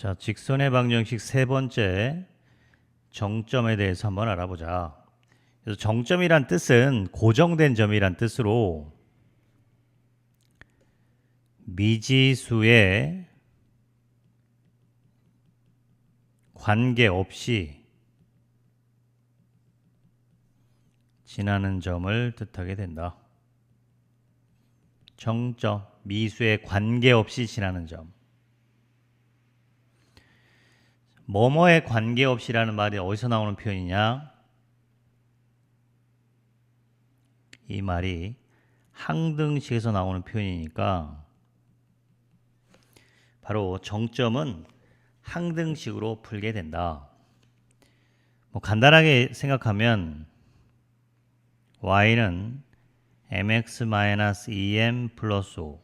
자, 직선의 방정식 세 번째 정점에 대해서 한번 알아보자. 그래서 정점이란 뜻은 고정된 점이란 뜻으로 미지수에 관계없이 지나는 점을 뜻하게 된다. 정점, 미수에 관계없이 지나는 점. 뭐뭐에 관계없이라는 말이 어디서 나오는 표현이냐? 이 말이 항등식에서 나오는 표현이니까 바로 정점은 항등식으로 풀게 된다. 간단하게 생각하면 y는 mx-2m 플러스 5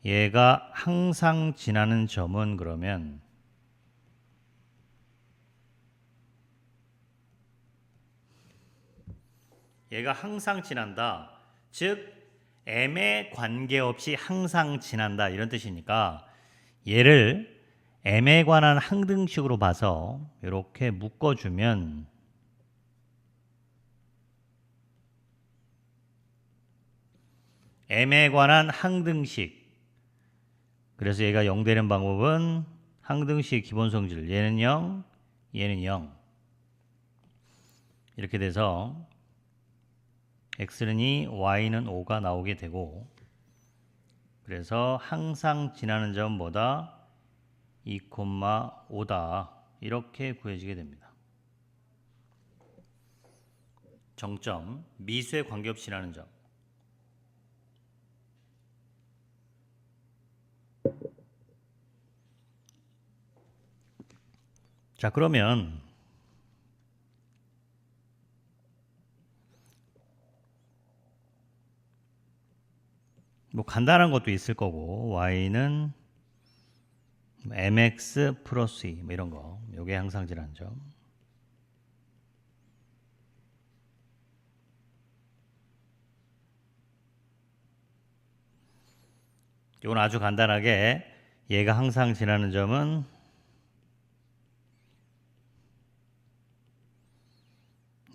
얘가 항상 지나는 점은 그러면 얘가 항상 지난다. 즉 m에 관계없이 항상 지난다 이런 뜻이니까 얘를 m에 관한 항등식으로 봐서 이렇게 묶어주면 m에 관한 항등식, 그래서 얘가 0 되는 방법은 항등식 기본 성질 얘는 0, 얘는 0 이렇게 돼서 x는 2, y는 5가 나오게 되고, 그래서 항상 지나는 점보다 2,5다 이렇게 구해지게 됩니다. 정점, 미수에 관계없이 지나는 점. 자, 그러면 간단한 것도 있을 거고 y는 mx 플러스 2 이런 거, 요게 항상 지나는 점. 이건 아주 간단하게 얘가 항상 지나는 점은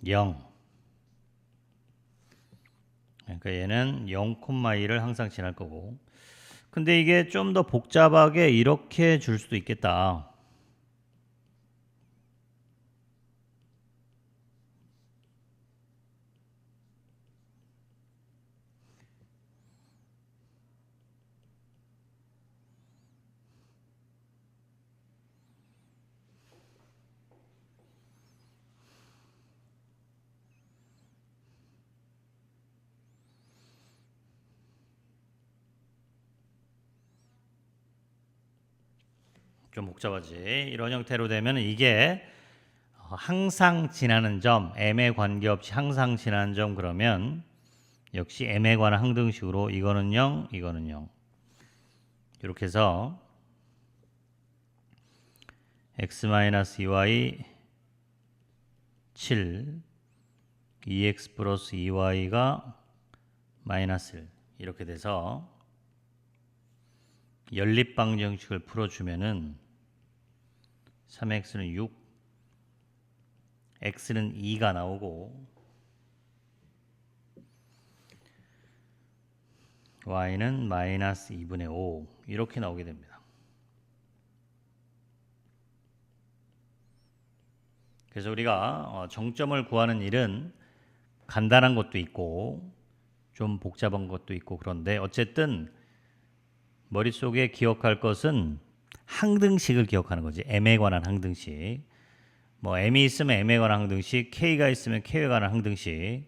0. 그러니까 얘는 0,2를 항상 지날 거고, 근데 이게 좀 더 복잡하게 이렇게 줄 수도 있겠다. 좀 복잡하지. 이런 형태로 되면 이게 항상 지나는 점, m에 관계없이 항상 지나는 점, 그러면 역시 m에 관한 항등식으로 이거는 0, 이거는 0 이렇게 해서 x-2y 7, 2x 플러스 2y가 마이너스 1 이렇게 돼서 연립방정식을 풀어주면은 3x는 6, x는 2가 나오고 y는 마이너스 2분의 5 이렇게 나오게 됩니다. 그래서 우리가 정점을 구하는 일은 간단한 것도 있고 좀 복잡한 것도 있고, 그런데 어쨌든 머릿속에 기억할 것은 항등식을 기억하는 거지. m에 관한 항등식. m이 있으면 m에 관한 항등식, k가 있으면 k에 관한 항등식.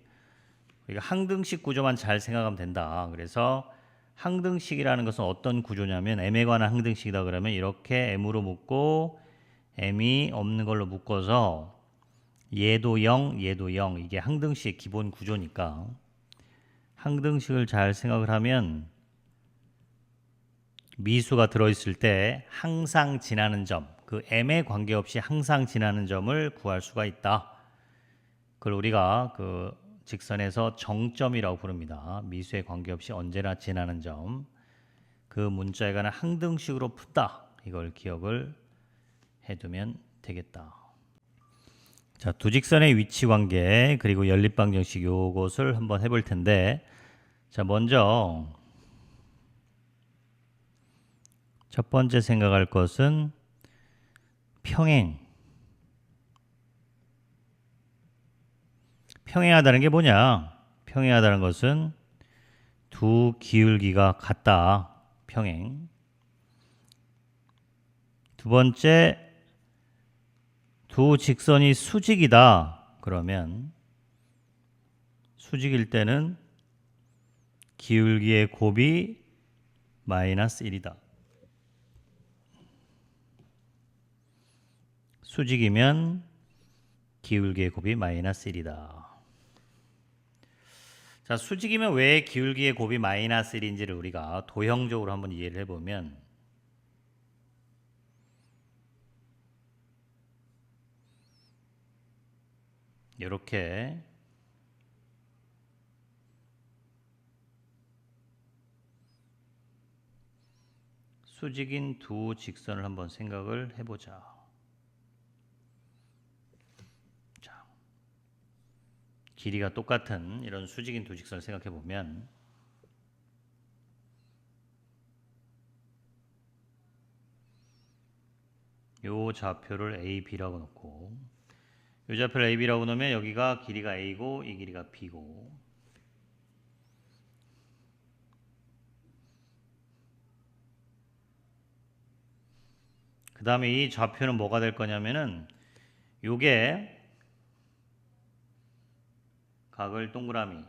우리가 항등식 구조만 잘 생각하면 된다. 그래서 항등식이라는 것은 어떤 구조냐면 m에 관한 항등식이다 그러면 이렇게 m으로 묶고 m이 없는 걸로 묶어서 얘도 0, 얘도 0, 이게 항등식 기본 구조니까 항등식을 잘 생각을 하면 미수가 들어있을 때 항상 지나는 점, 그 m에 관계없이 항상 지나는 점을 구할 수가 있다. 그걸 우리가 그 직선에서 정점이라고 부릅니다. 미수에 관계없이 언제나 지나는 점. 그 문자에 관한 항등식으로 푼다. 이걸 기억을 해두면 되겠다. 자, 두 직선의 위치 관계 그리고 연립방정식 요것을 한번 해볼 텐데, 자, 먼저 첫 번째 생각할 것은 평행. 평행하다는 게 뭐냐? 평행하다는 것은 두 기울기가 같다. 평행. 두 번째, 두 직선이 수직이다. 그러면 수직일 때는 기울기의 곱이 마이너스 1이다. 수직이면 기울기의 곱이 마이너스 1이다. 자, 수직이면 왜 기울기의 곱이 마이너스 1인지를 우리가 도형적으로 한번 이해를 해보면, 이렇게 수직인 두 직선을 한번 생각을 해보자. 자, 길이가 똑같은 이런 수직인 두 직선을 생각해 보면, 요 좌표를 A, B라고 놓고, 요 좌표를 A, B라고 놓으면 여기가 길이가 A고 이 길이가 B고, 그 다음에 이 좌표는 뭐가 될 거냐면은, 요게 각을 동그라미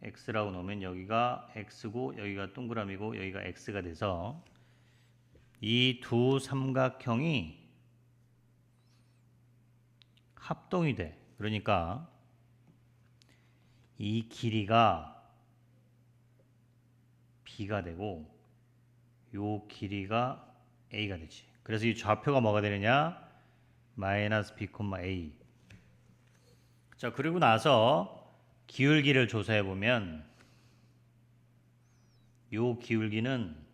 X라고 놓으면 여기가 X고 여기가 동그라미고 여기가 X가 돼서 이 두 삼각형이 합동이 돼. 그러니까 이 길이가 B가 되고 요 길이가 A가 되지. 그래서 이 좌표가 뭐가 되느냐? 마이너스 B, A. 자, 그리고 나서 기울기를 조사해 보면 요 기울기는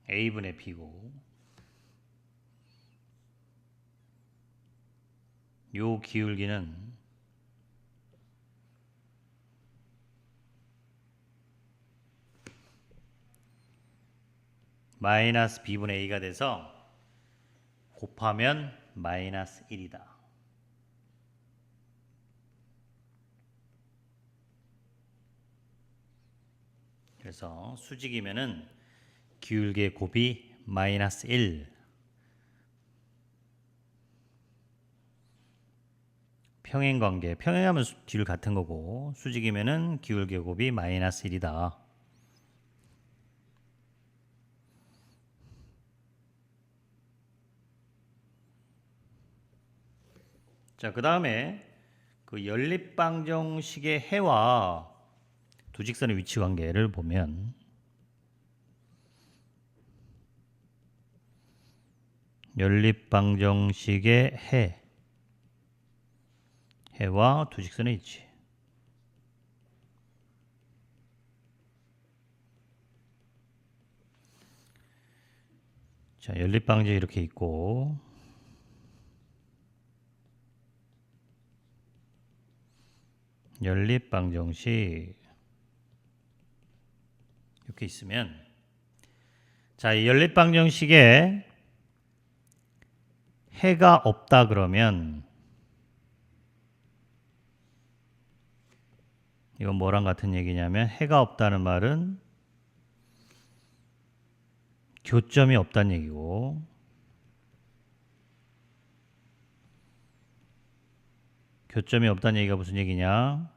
A분의 B고, 요 기울기는 마이너스 B분의 A가 돼서 곱하면 마이너스 1이다. 그래서 수직이면은 기울기의 곱이 마이너스 1. 평행관계. 평행하면 기울 같은 거고, 수직이면은 기울기의 곱이 마이너스 1이다. 자, 그 다음에 그 연립방정식의 해와 두 직선의 위치 관계를 보면, 연립방정식의 해와 두 직선의 위치. 자, 연립방정식 이렇게 있고, 연립방정식 이렇게 있으면, 자, 이 연립방정식에 해가 없다 그러면 이건 뭐랑 같은 얘기냐면, 해가 없다는 말은 교점이 없다는 얘기고, 교점이 없다는 얘기가 무슨 얘기냐?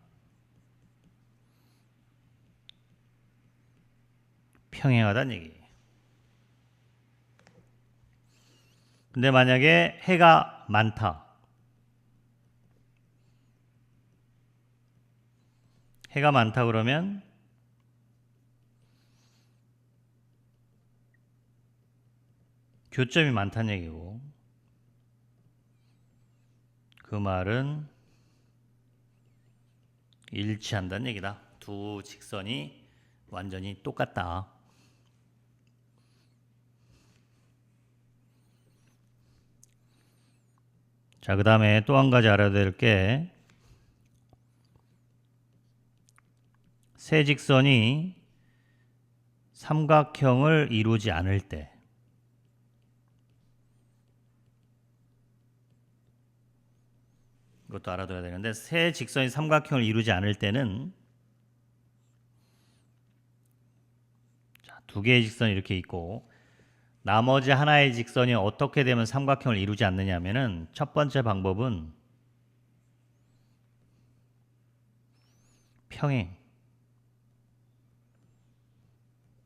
평행하다는 얘기. 근데 만약에 해가 많다. 해가 많다 그러면 교점이 많다는 얘기고, 그 말은 일치한다는 얘기다. 두 직선이 완전히 똑같다. 자, 그 다음에 또 한 가지 알아야 될 게 세 직선이 삼각형을 이루지 않을 때 이것도 알아둬야 되는데 세 직선이 삼각형을 이루지 않을 때는 자, 두 개의 직선이 이렇게 있고 나머지 하나의 직선이 어떻게 되면 삼각형을 이루지 않느냐면은 첫 번째 방법은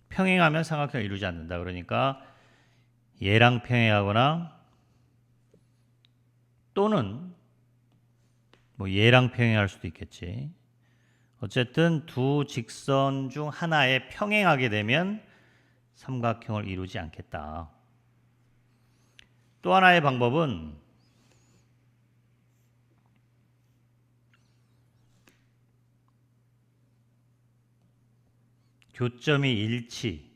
평행하면 삼각형을 이루지 않는다. 그러니까 얘랑 평행하거나 또는 뭐 얘랑 평행할 수도 있겠지. 어쨌든 두 직선 중 하나에 평행하게 되면 삼각형을 이루지 않겠다. 또 하나의 방법은 교점이 일치,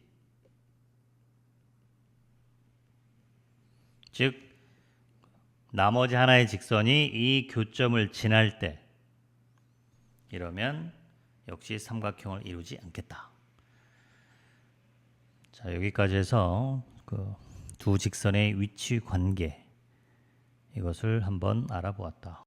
즉 나머지 하나의 직선이 이 교점을 지날 때 이러면 역시 삼각형을 이루지 않겠다. 자, 여기까지 해서 그 두 직선의 위치 관계 이것을 한번 알아보았다.